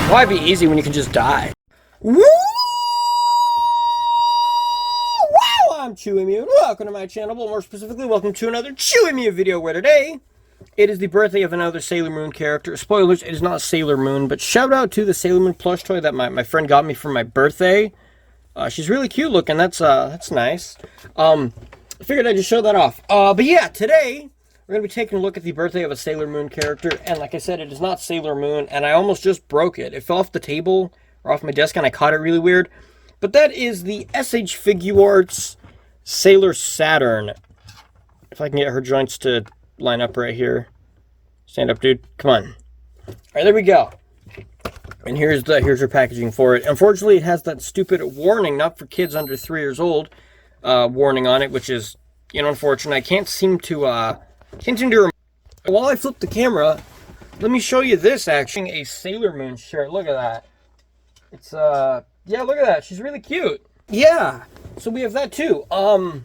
Why be easy when you can just die? Woo! Wow, I'm Chewy Mew, and welcome to my channel, but more specifically, welcome to another Chewy Mew video, where today, it is the birthday of another Sailor Moon character. Spoilers, it is not Sailor Moon, but shout out to the Sailor Moon plush toy that my friend got me for my birthday. She's really cute looking, that's nice. I figured I'd just show that off. But yeah, today, we're going to be taking a look at the birthday of a Sailor Moon character, and like I said, it is not Sailor Moon, and I almost just broke it. It fell off the table, or off my desk, and I caught it really weird. But that is the SH Figuarts Sailor Saturn. If I can get her joints to line up right here. Stand up, dude. Come on. Alright, there we go. And here's your packaging for it. Unfortunately, it has that stupid warning, not for kids under 3 years old, warning on it, which is, you know, unfortunate. I can't seem to while I flip the camera, let me show you this, actually. A Sailor Moon shirt. Look at that. It's, yeah, look at that. She's really cute. Yeah. So we have that, too. We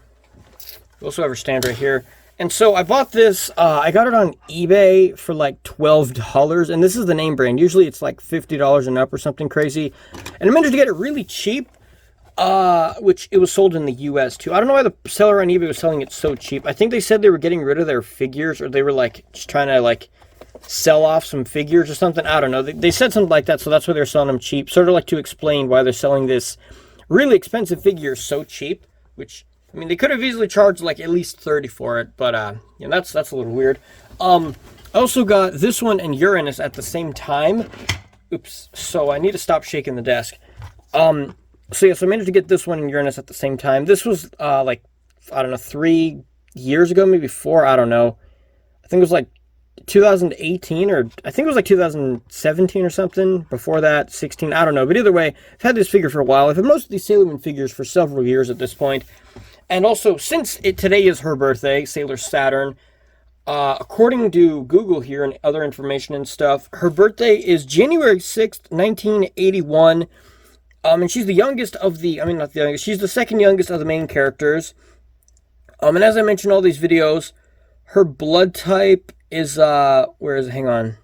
also have her stand right here. And so I bought this, I got it on eBay for like $12, and this is the name brand. Usually it's like $50 and up or something crazy. And I managed to get it really cheap, which it was sold in the US too. I don't know why the seller on eBay was selling it so cheap. I think they said they were getting rid of their figures, or they were like just trying to like sell off some figures or something. I don't know. They said something like that, so that's why they're selling them cheap. Sort of like to explain why they're selling this really expensive figure so cheap, which, I mean, they could have easily charged like at least 30 for it, but yeah, that's a little weird. I also got this one and Uranus at the same time. Oops. So I need to stop shaking the desk. So yeah, so I managed to get this one and Uranus at the same time. This was like, I don't know, 3 years ago, maybe 4, I don't know. I think it was like 2018, or I think it was like 2017 or something. Before that, 16, I don't know. But either way, I've had this figure for a while. I've had most of these Sailor Moon figures for several years at this point. And also, since today is her birthday, Sailor Saturn, according to Google here and other information and stuff, her birthday is January 6th, 1981. And she's the youngest of the, I mean, not the youngest, she's the second youngest of the main characters. And as I mentioned in all these videos, her blood type is, where is it? Hang on.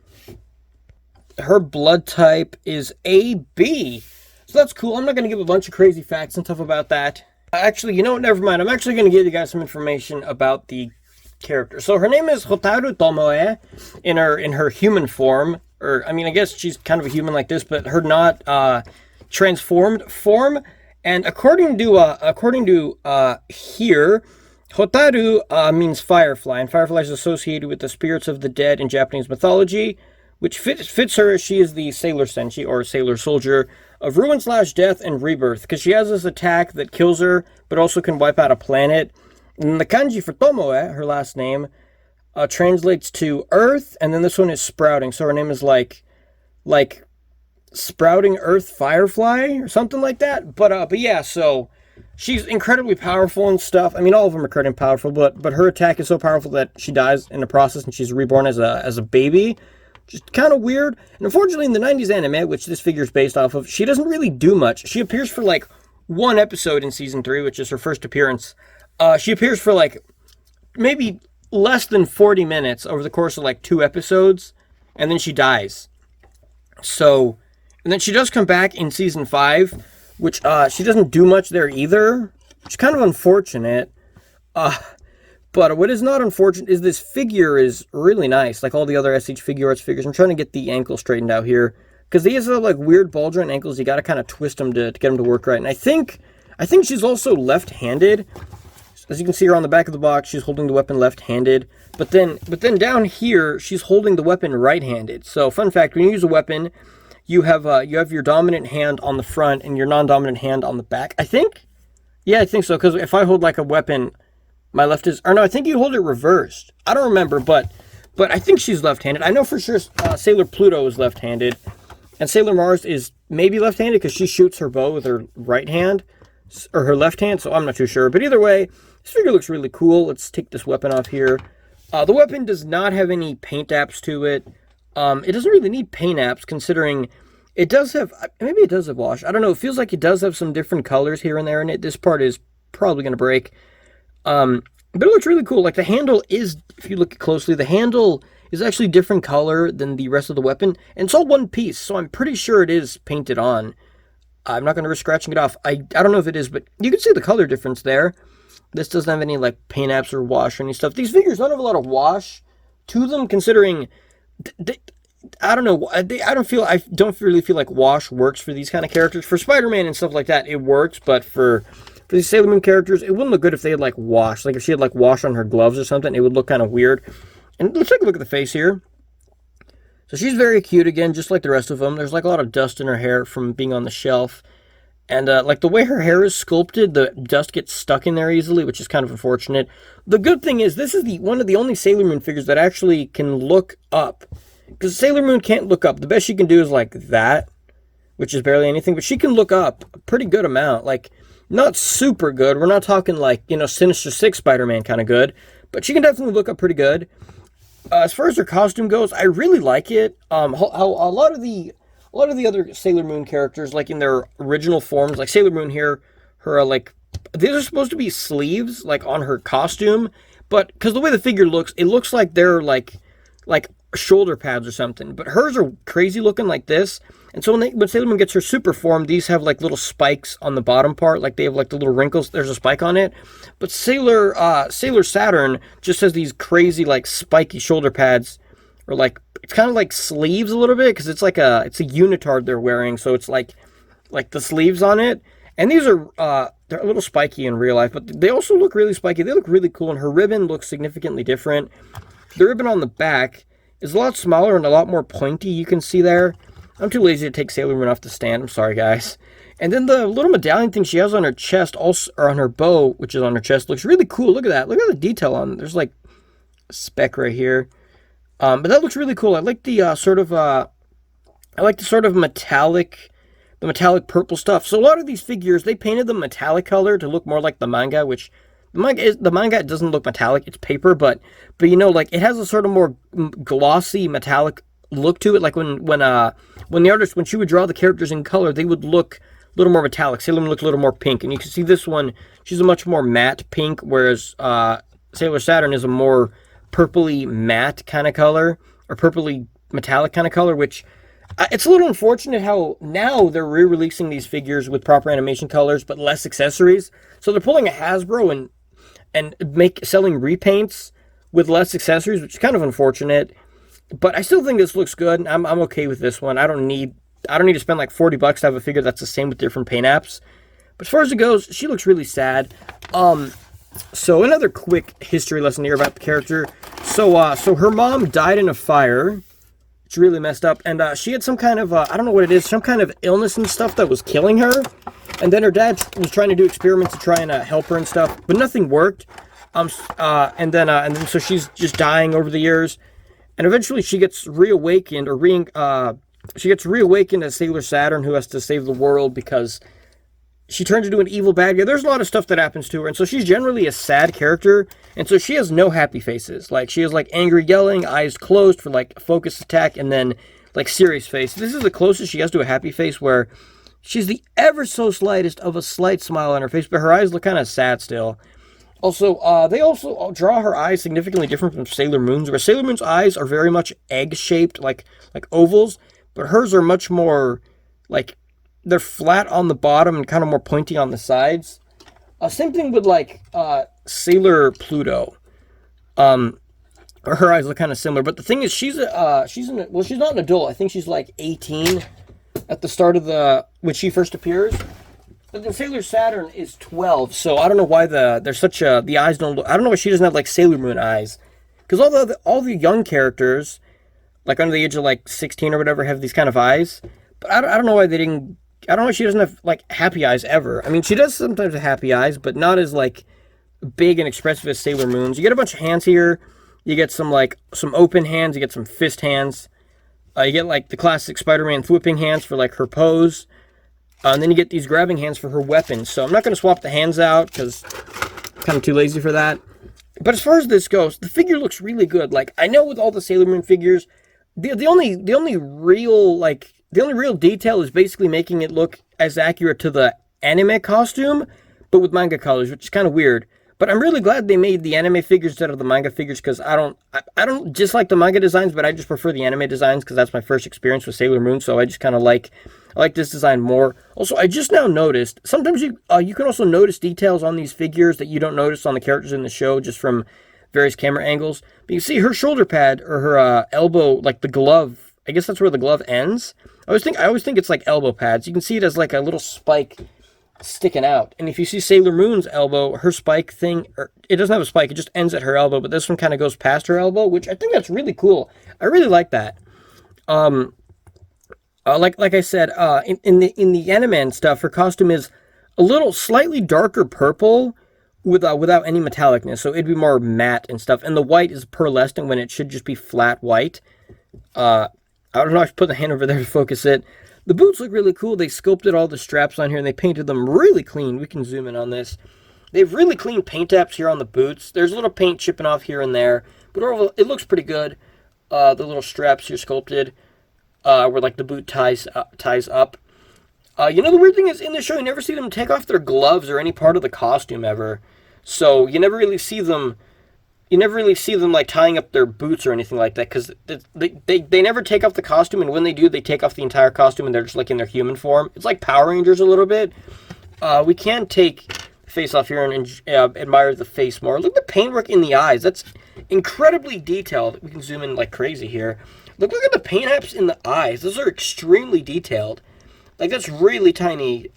Her blood type is AB. So that's cool. I'm not going to give a bunch of crazy facts and stuff about that. Actually, you know what? Never mind. I'm actually going to give you guys some information about the character. So her name is Hotaru Tomoe in her human form. Or, I mean, I guess she's kind of a human like this, but her not, transformed form. And according to here, Hotaru means firefly, and firefly is associated with the spirits of the dead in Japanese mythology, which fits her as she is the Sailor Senshi, or Sailor Soldier, of ruin/death and rebirth, because she has this attack that kills her, but also can wipe out a planet. And the kanji for Tomoe, her last name, translates to earth, and then this one is sprouting, so her name is like sprouting earth firefly, or something like that. But yeah, so she's incredibly powerful and stuff. I mean, all of them are incredibly powerful, but her attack is so powerful that she dies in the process, and she's reborn as a baby. Just kind of weird. And unfortunately, in the 90s anime, which this figure is based off of, she doesn't really do much. She appears for like one episode in season 3, which is her first appearance. She appears for like maybe less than 40 minutes over the course of like 2 episodes, and then she dies. So, and then she does come back in season 5, which she doesn't do much there either, which is kind of unfortunate. But what is not unfortunate is this figure is really nice, like all the other SH Figuarts figures. I'm trying to get the ankle straightened out here, because these have like weird bulge joint ankles. You got to kind of twist them to get them to work right. And I think she's also left-handed. As you can see her on the back of the box, she's holding the weapon left-handed. But then down here, she's holding the weapon right-handed. So fun fact: when you use a weapon, you have your dominant hand on the front and your non-dominant hand on the back. I think, yeah, I think so. Because if I hold like a weapon, my left is, or no, I think you hold it reversed. I don't remember, but I think she's left-handed. I know for sure Sailor Pluto is left-handed, and Sailor Mars is maybe left-handed because she shoots her bow with her right hand, or her left hand, so I'm not too sure. But either way, this figure looks really cool. Let's take this weapon off here. The weapon does not have any paint apps to it. It doesn't really need paint apps, considering it does have, maybe it does have wash. I don't know, it feels like it does have some different colors here and there in it. This part is probably going to break. But it looks really cool. Like, the handle is, if you look closely, the handle is actually different color than the rest of the weapon. And it's all one piece, so I'm pretty sure it is painted on. I'm not going to risk scratching it off. I don't know if it is, but you can see the color difference there. This doesn't have any like paint apps or wash or any stuff. These figures don't have a lot of wash to them, considering I don't know. I don't really feel like wash works for these kind of characters. For Spider-Man and stuff like that, it works, but for these Sailor Moon characters, it wouldn't look good if they had like wash. Like if she had like wash on her gloves or something, it would look kind of weird. And let's take a look at the face here. So she's very cute again, just like the rest of them. There's like a lot of dust in her hair from being on the shelf. And like the way her hair is sculpted, the dust gets stuck in there easily, which is kind of unfortunate. The good thing is this is one of the only Sailor Moon figures that actually can look up. Because Sailor Moon can't look up. The best she can do is like that, which is barely anything. But she can look up a pretty good amount. Like, not super good. We're not talking like, you know, Sinister Six Spider-Man kind of good. But she can definitely look up pretty good. As far as her costume goes, I really like it. How a lot of the other Sailor Moon characters, like in their original forms, like Sailor Moon here, her like, these are supposed to be sleeves, like on her costume. But because the way the figure looks, it looks like they're like shoulder pads or something, but hers are crazy looking like this. And so when Sailor Moon gets her super form, these have like little spikes on the bottom part, like they have like the little wrinkles. There's a spike on it. But Sailor Saturn just has these crazy like spiky shoulder pads, or like it's kind of like sleeves a little bit, because it's a unitard they're wearing, so it's like the sleeves on it. And these are they're a little spiky in real life, but they also look really spiky. They look really cool, and her ribbon looks significantly different. The ribbon on the back is a lot smaller and a lot more pointy, you can see there. I'm too lazy to take Sailor Moon off the stand. I'm sorry, guys. And then the little medallion thing she has on her chest, also, or on her bow, which is on her chest, looks really cool. Look at that. Look at the detail on it. There's like a speck right here. But that looks really cool. I like the sort of metallic purple stuff. So a lot of these figures, they painted them metallic color to look more like the manga, which the manga doesn't look metallic, it's paper, but you know, like it has a sort of more glossy metallic look to it. Like when the artist, when she would draw the characters in color, they would look a little more metallic. Sailor Moon looked a little more pink, and you can see this one, she's a much more matte pink, whereas Sailor Saturn is a more purpley matte kind of color, or purpley metallic kind of color, which it's a little unfortunate how now they're re-releasing these figures with proper animation colors but less accessories. So they're pulling a Hasbro and selling repaints with less accessories, which is kind of unfortunate. But I still think this looks good. I'm okay with this one. I don't need to spend like $40 to have a figure that's the same with different paint apps. But as far as it goes, she looks really sad. So another quick history lesson here about the character. So her mom died in a fire. It's really messed up, and she had some kind of I don't know what it is, some kind of illness and stuff that was killing her. And then her dad was trying to do experiments to try and help her and stuff, but nothing worked. And then so she's just dying over the years, and eventually she gets reawakened, she gets reawakened as Sailor Saturn, who has to save the world because she turns into an evil bad guy. There's a lot of stuff that happens to her, and so she's generally a sad character, and so she has no happy faces. Like, she has, like, angry yelling, eyes closed for, like, a focus attack, and then, like, serious face. This is the closest she has to a happy face, where she's the ever so slightest of a slight smile on her face, but her eyes look kind of sad still. Also, they also draw her eyes significantly different from Sailor Moon's, where Sailor Moon's eyes are very much egg-shaped, like ovals, but hers are much more, like, they're flat on the bottom and kind of more pointy on the sides. Same thing with, like, Sailor Pluto. Her eyes look kind of similar. But the thing is, she's not an adult. I think she's, like, 18 at the start of when she first appears. But then Sailor Saturn is 12, so I don't know why the eyes don't look... I don't know why she doesn't have, like, Sailor Moon eyes. Because all the young characters, like, under the age of, like, 16 or whatever, have these kind of eyes. But I don't know why they didn't... I don't know why she doesn't have, like, happy eyes ever. I mean, she does sometimes have happy eyes, but not as, like, big and expressive as Sailor Moon's. You get a bunch of hands here. You get some open hands. You get some fist hands. You get, like, the classic Spider-Man whipping hands for, like, her pose. And then you get these grabbing hands for her weapons. So I'm not going to swap the hands out because I'm kind of too lazy for that. But as far as this goes, the figure looks really good. Like, I know with all the Sailor Moon figures, the only real detail is basically making it look as accurate to the anime costume, but with manga colors, which is kind of weird. But I'm really glad they made the anime figures instead of the manga figures, because I don't dislike the manga designs, but I just prefer the anime designs because that's my first experience with Sailor Moon. So I just kind of I like this design more. Also, I just now noticed sometimes you can also notice details on these figures that you don't notice on the characters in the show just from various camera angles. But you see her shoulder pad or her elbow, like the glove. I guess that's where the glove ends. I always think it's like elbow pads. You can see it as like a little spike sticking out. And if you see Sailor Moon's elbow, her spike thing, it doesn't have a spike, it just ends at her elbow, but this one kind of goes past her elbow, which I think that's really cool. I really like that. Like I said, in the anime and stuff, her costume is a little slightly darker purple without any metallicness, so it'd be more matte and stuff. And the white is pearlescent when it should just be flat white. I don't know if I should put the hand over there to focus it. The boots look really cool. They sculpted all the straps on here and they painted them really clean. We can zoom in on this. They have really clean paint apps here on the boots. There's a little paint chipping off here and there, but overall, it looks pretty good. The little straps here sculpted, where like the boot ties up. You know, the weird thing is in the show, you never see them take off their gloves or any part of the costume ever. So you never really see them. You never really see them like tying up their boots or anything like that, because they never take off the costume, and when they do, they take off the entire costume and they're just like in their human form. It's like Power Rangers a little bit. We can take the face off here and admire the face more. Look at the paintwork in the eyes. That's incredibly detailed. We can zoom in like crazy here. Look at the paint apps in the eyes. Those are extremely detailed. Like, that's really tiny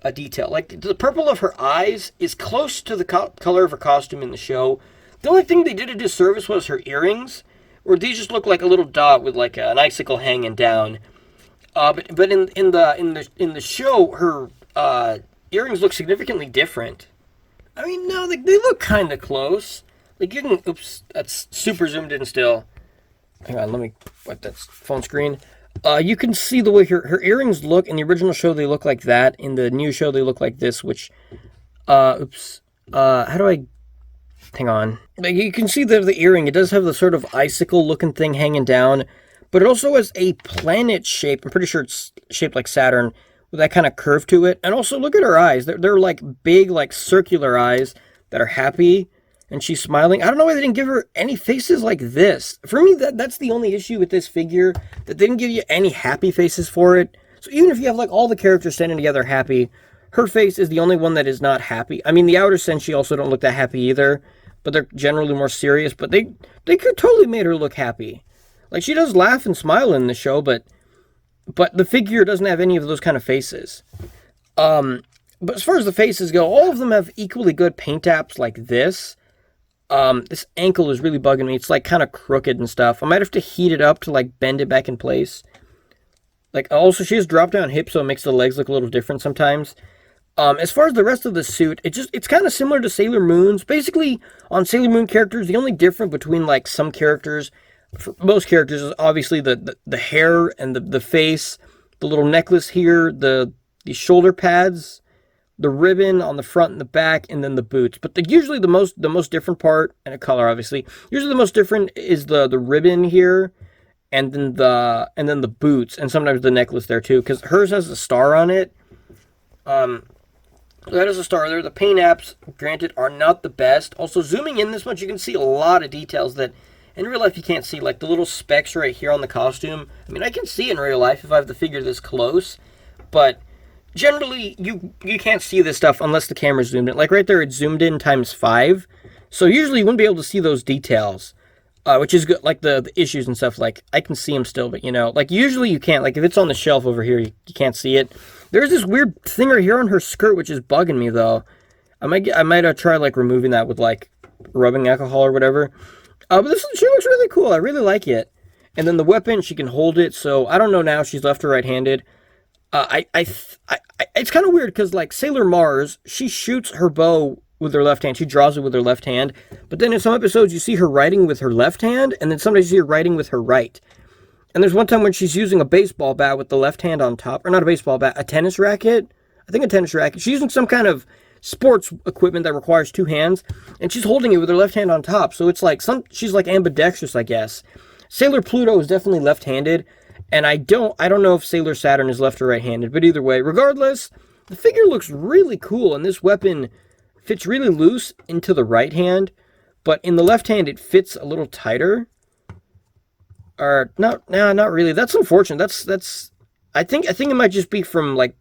a detail. Like, the purple of her eyes is close to the color of her costume in the show. The only thing they did a disservice was her earrings, where these just look like a little dot with like an icicle hanging down. But in the show, her earrings look significantly different. I mean, no, they look kind of close. Like, you can, oops, that's super zoomed in still. Hang on, let me wipe that phone screen. You can see the way her earrings look. In the original show, they look like that. In the new show, they look like this, which, how do I, hang on. Like, you can see the earring. It does have the sort of icicle-looking thing hanging down, but it also has a planet shape. I'm pretty sure it's shaped like Saturn, with that kind of curve to it. And also, look at her eyes. They're like big, like circular eyes that are happy. And she's smiling. I don't know why they didn't give her any faces like this. For me, that's the only issue with this figure, that they didn't give you any happy faces for it. So even if you have like all the characters standing together happy, her face is the only one that is not happy. I mean, the outer senshi also don't look that happy either, but they're generally more serious. But they could totally made her look happy. Like, she does laugh and smile in the show, but the figure doesn't have any of those kind of faces. But as far as the faces go, all of them have equally good paint apps like this. This ankle is really bugging me. It's like kind of crooked and stuff. I might have to heat it up to like bend it back in place. Like, also she has drop down hips, so it makes the legs look a little different sometimes. As far as the rest of the suit, it's kind of similar to Sailor Moon's. Basically, on Sailor Moon characters, the only difference between like some characters, for most characters, is obviously the hair and the face, the little necklace here, the shoulder pads, the ribbon on the front and the back, and then the boots. But usually the most different part, and a color obviously, usually the most different is the ribbon here, and then the boots, and sometimes the necklace there too, because hers has a star on it. That is a star there. The paint apps, granted, are not the best. Also, zooming in this much, you can see a lot of details that in real life you can't see, like the little specks right here on the costume. I mean, I can see it in real life if I have the figure this close, but generally, you can't see this stuff unless the camera's zoomed in. Like right there, it's zoomed in ×5. So usually you wouldn't be able to see those details, which is good. Like the issues and stuff, like I can see them still, but you know, like usually you can't. Like if it's on the shelf over here, you can't see it. There's this weird thing right here on her skirt, which is bugging me though. I might try like removing that with like rubbing alcohol or whatever. But she looks really cool. I really like it. And then the weapon, she can hold it. So I don't know now if she's left or right-handed. It's kind of weird because like Sailor Mars, she shoots her bow with her left hand. She draws it with her left hand. But then in some episodes, you see her writing with her left hand, and then sometimes you see her writing with her right. And there's one time when she's using a baseball bat with the left hand on top, or not a baseball bat, a tennis racket. I think a tennis racket. She's using some kind of sports equipment that requires two hands, and she's holding it with her left hand on top. So it's like she's like ambidextrous, I guess. Sailor Pluto is definitely left-handed. And I don't know if Sailor Saturn is left or right-handed, but either way, regardless, the figure looks really cool, and this weapon fits really loose into the right hand, but in the left hand it fits a little tighter. Or not, nah, not really. That's unfortunate. That's. I think it might just be from like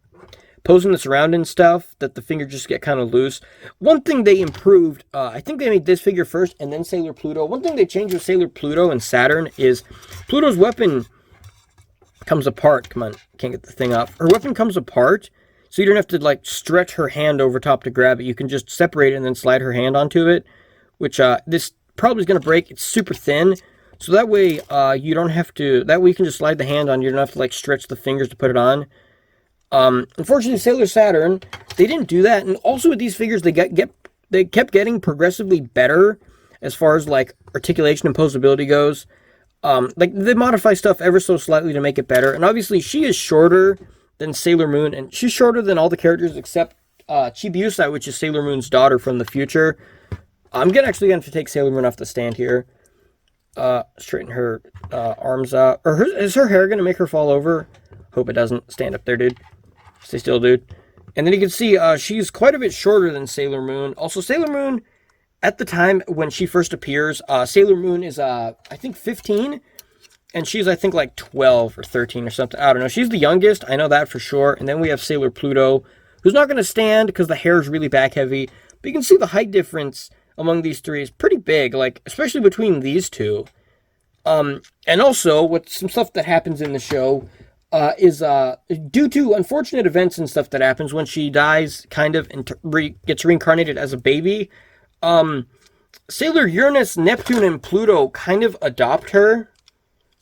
posing this around and stuff that the finger just get kind of loose. One thing they improved, I think they made this figure first and then Sailor Pluto. One thing they changed with Sailor Pluto and Saturn is Pluto's weapon comes apart. Come on, can't get the thing off. Her weapon comes apart, so you don't have to like stretch her hand over top to grab it. You can just separate it and then slide her hand onto it, which this probably is going to break. It's super thin, so that way you don't have to. That way you can just slide the hand on. You don't have to like stretch the fingers to put it on. Unfortunately, Sailor Saturn, they didn't do that, and also with these figures, they kept getting progressively better as far as like articulation and posability goes. Like they modify stuff ever so slightly to make it better, and obviously she is shorter than Sailor Moon, and she's shorter than all the characters except Chibiusa, which is Sailor Moon's daughter from the future. I'm actually gonna have to take Sailor Moon off the stand here. Straighten her arms out, or is her hair gonna make her fall over? Hope it doesn't. Stand up there, dude. Stay still, dude. And then you can see she's quite a bit shorter than Sailor Moon. Also, Sailor Moon, at the time when she first appears, Sailor Moon is, I think, 15. And she's, I think, like 12 or 13 or something. I don't know. She's the youngest. I know that for sure. And then we have Sailor Pluto, who's not going to stand because the hair is really back heavy. But you can see the height difference among these three is pretty big, like, especially between these two. And also, with some stuff that happens in the show... is due to unfortunate events and stuff that happens when she dies, kind of, and gets reincarnated as a baby. Sailor Uranus, Neptune, and Pluto kind of adopt her,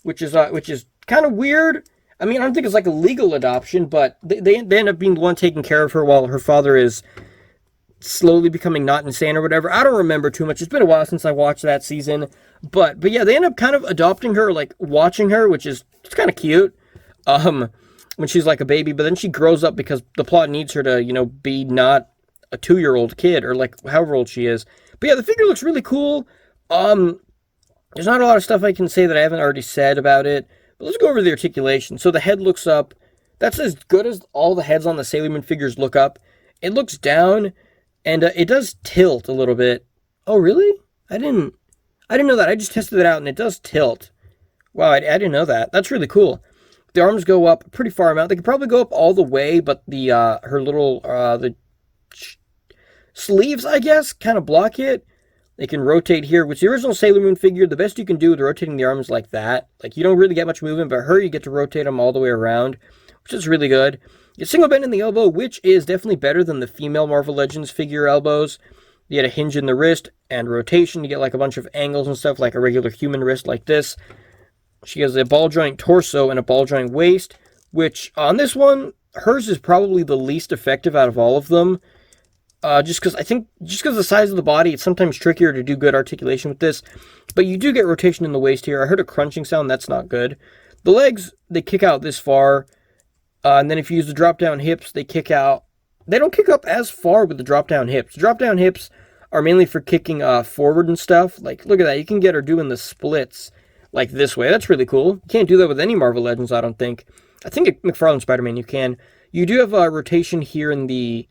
which is kind of weird. I mean, I don't think it's like a legal adoption, but they end up being the one taking care of her while her father is slowly becoming not insane or whatever. I don't remember too much. It's been a while since I watched that season, but yeah, they end up kind of adopting her, like watching her, which is kind of cute. When she's like a baby, but then she grows up because the plot needs her to, you know, be not a 2-year-old kid or like however old she is. But yeah, the figure looks really cool. There's not a lot of stuff I can say that I haven't already said about it, but let's go over the articulation. So the head looks up. That's as good as all the heads on the Sailor Moon figures look up. It looks down, and it does tilt a little bit. Oh, really? I didn't know that. I just tested it out, and it does tilt. Wow, I didn't know that. That's really cool. The arms go up a pretty far amount. They could probably go up all the way, but the her little the sleeves, I guess, kind of block it. They can rotate here. With the original Sailor Moon figure, the best you can do with rotating the arms like that, like you don't really get much movement, but her, you get to rotate them all the way around, which is really good. You single bend in the elbow, which is definitely better than the female Marvel Legends figure elbows. You get a hinge in the wrist and rotation. You get like a bunch of angles and stuff, like a regular human wrist like this. She has a ball joint torso and a ball joint waist, which on this one, hers is probably the least effective out of all of them. Just because the size of the body, it's sometimes trickier to do good articulation with this. But you do get rotation in the waist here. I heard a crunching sound. That's not good. The legs, they kick out this far. And then if you use the drop-down hips, they kick out. They don't kick up as far with the drop-down hips. Drop-down hips are mainly for kicking forward and stuff. Like, look at that. You can get her doing the splits like this way. That's really cool. You can't do that with any Marvel Legends, I don't think. I think at McFarlane Spider-Man you can. You do have a rotation here in the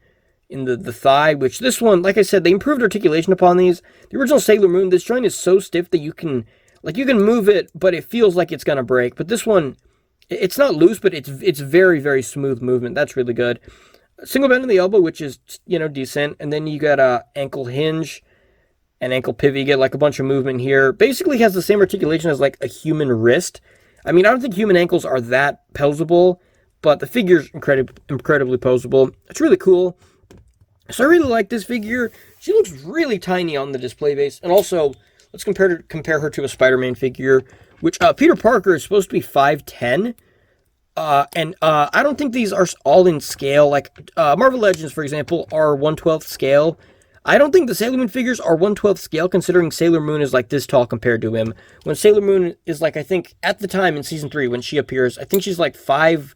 thigh, which this one, like I said, they improved articulation upon these. The original Sailor Moon, this joint is so stiff that you can move it, but it feels like it's gonna break. But this one, it's not loose, but it's very, very smooth movement. That's really good. Single bend in the elbow, which is, you know, decent. And then you got a ankle hinge and ankle pivot. You get like a bunch of movement here. Basically has the same articulation as like a human wrist. I mean, I don't think human ankles are that posable, but the figure's incredibly posable. It's really cool. So I really like this figure. She looks really tiny on the display base. And also, let's compare her to a Spider-Man figure, which Peter Parker is supposed to be 5'10". And I don't think these are all in scale. Like Marvel Legends, for example, are 1/12 scale. I don't think the Sailor Moon figures are 1/12 scale, considering Sailor Moon is like this tall compared to him. When Sailor Moon is like, I think, at the time in Season 3, when she appears, I think she's like 5'1"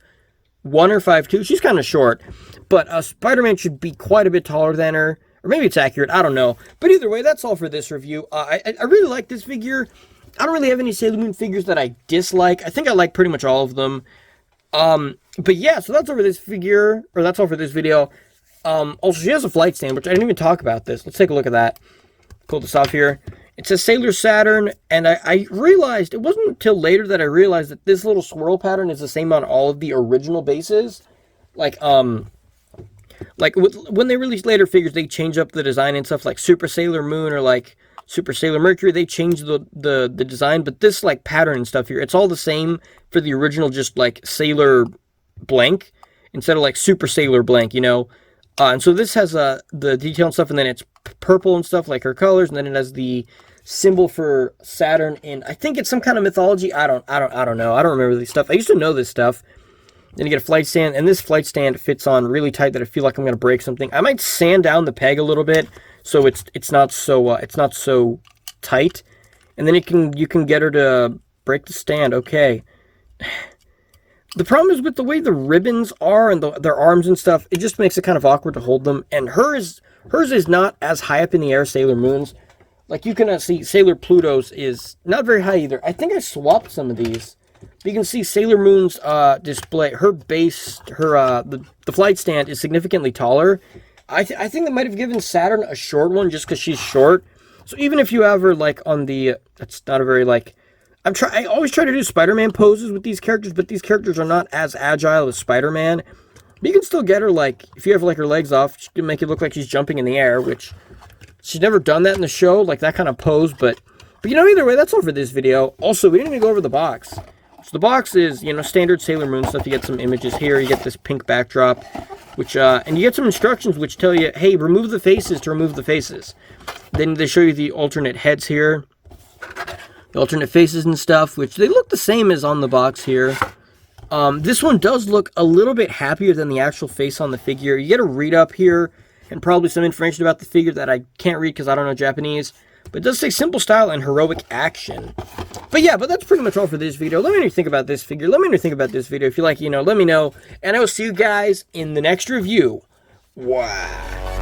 or 5'2". She's kind of short. But Spider-Man should be quite a bit taller than her. Or maybe it's accurate, I don't know. But either way, that's all for this review. I really like this figure. I don't really have any Sailor Moon figures that I dislike. I think I like pretty much all of them. But yeah, so that's all for this figure, or that's all for this video. Also, she has a flight stand, which I didn't even talk about this. Let's take a look at that. Pull this off here. It says Sailor Saturn, and I realized, it wasn't until later that I realized that this little swirl pattern is the same on all of the original bases. Like when they released later figures, they change up the design and stuff, like Super Sailor Moon or like Super Sailor Mercury. They changed the design, but this like pattern and stuff here, it's all the same for the original, just like Sailor blank instead of like Super Sailor blank, you know. And so this has the detail and stuff, and then it's purple and stuff like her colors, and then it has the symbol for Saturn, and I think it's some kind of mythology. I don't know. I don't remember this stuff. I used to know this stuff. Then you get a flight stand, and this flight stand fits on really tight that I feel like I'm gonna break something. I might sand down the peg a little bit so it's not so tight, and then you can get her to break the stand. Okay. The problem is with the way the ribbons are and their arms and stuff, it just makes it kind of awkward to hold them. And hers is not as high up in the air as Sailor Moon's. Like, you can see Sailor Pluto's is not very high either. I think I swapped some of these. But you can see Sailor Moon's display, her base, the flight stand is significantly taller. I think they might have given Saturn a short one just because she's short. So even if you have her, like, on the, that's not a very, like, I always try to do Spider-Man poses with these characters, but these characters are not as agile as Spider-Man. But you can still get her, like, if you have, like, her legs off, she can make it look like she's jumping in the air, which she's never done that in the show, like that kind of pose, but you know, either way, that's all for this video. Also, we didn't even go over the box. So the box is, you know, standard Sailor Moon stuff. You get some images here, you get this pink backdrop, which, and you get some instructions which tell you, hey, remove the faces to remove the faces. Then they show you the alternate heads here. The alternate faces and stuff, which they look the same as on the box here. This one does look a little bit happier than the actual face on the figure. You get a read-up here, and probably some information about the figure that I can't read because I don't know Japanese. But it does say simple style and heroic action. But yeah, but that's pretty much all for this video. Let me know what you think about this figure. Let me know what you think about this video. If you like, you know, let me know. And I will see you guys in the next review. Wow.